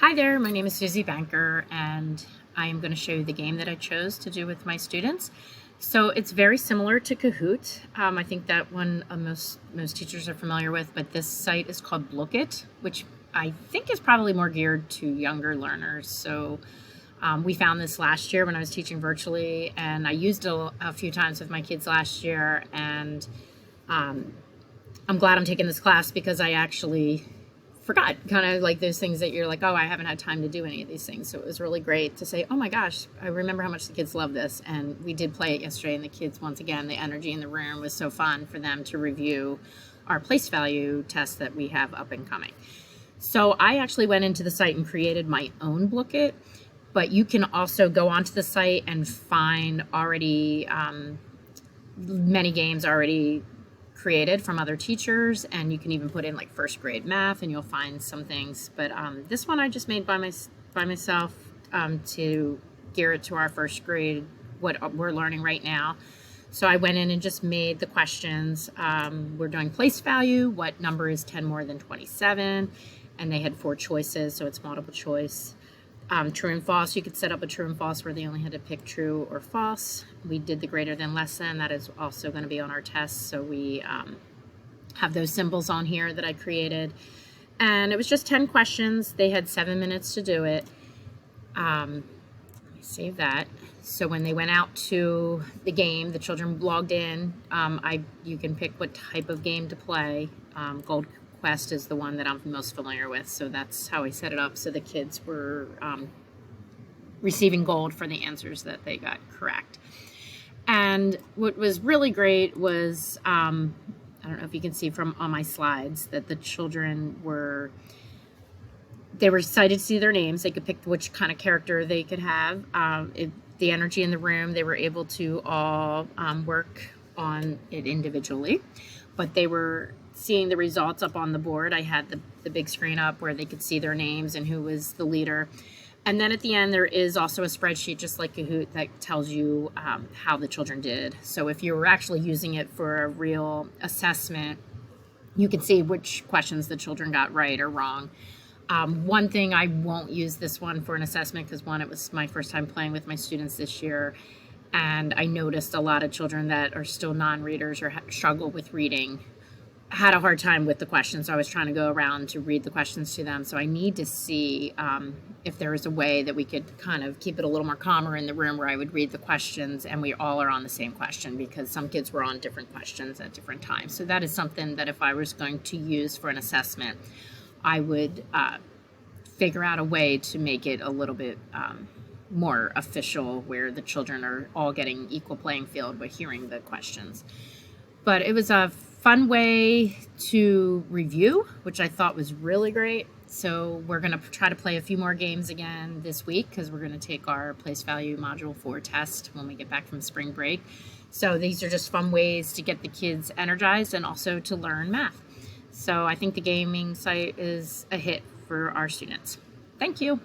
Hi there, my name is Susie Banker, and I am going to show you the game that I chose to do with my students. So it's very similar to Kahoot. I think that one most teachers are familiar with, but this site is called Blookit, which I think is probably more geared to younger learners. So we found this last year when I was teaching virtually, and I used it a few times with my kids last year, and um, I'm glad I'm taking this class because I actually forgot, kind of like those things that you're like, oh, I haven't had time to do any of these things. So it was really great to say, oh my gosh, I remember how much the kids love this. And we did play it yesterday, and the kids, once again, the energy in the room was so fun for them to review our place value test that we have up and coming. So I actually went into the site and created my own Blookit, but you can also go onto the site and find already many games already created from other teachers, and you can even put in like first grade math and you'll find some things. But this one I just made by myself to gear it to our first grade, what we're learning right now. So I went in and just made the questions. We're doing place value, what number is 10 more than 27, and they had 4 choices, so it's multiple choice. True and false, you could set up a true and false where they only had to pick true or false. We did the greater than less than. That is also going to be on our test. So we have those symbols on here that I created. And it was just 10 questions. They had 7 minutes to do it. Let me save that. So when they went out to the game, the children logged in. You can pick what type of game to play. Gold Quest is the one that I'm most familiar with, so that's how I set it up. So the kids were receiving gold for the answers that they got correct. And what was really great was, I don't know if you can see from on my slides, that the children were excited to see their names. They could pick which kind of character they could have. The energy in the room, they were able to all work on it individually, but they were seeing the results up on the board. I had the big screen up where they could see their names and who was the leader. And then at the end, there is also a spreadsheet, just like Kahoot, that tells you how the children did. So if you were actually using it for a real assessment, you can see which questions the children got right or wrong. One thing, I won't use this one for an assessment because, one, it was my first time playing with my students this year, and I noticed a lot of children that are still non-readers or struggle with reading had a hard time with the questions. So I was trying to go around to read the questions to them. So I need to see if there is a way that we could kind of keep it a little more calmer in the room where I would read the questions and we all are on the same question, because some kids were on different questions at different times. So that is something that if I was going to use for an assessment, I would figure out a way to make it a little bit more official, where the children are all getting equal playing field by hearing the questions. But it was a fun way to review, which I thought was really great. So we're going to try to play a few more games again this week, because we're going to take our place value module 4 test when we get back from spring break. So these are just fun ways to get the kids energized and also to learn math. So I think the gaming site is a hit for our students. Thank you.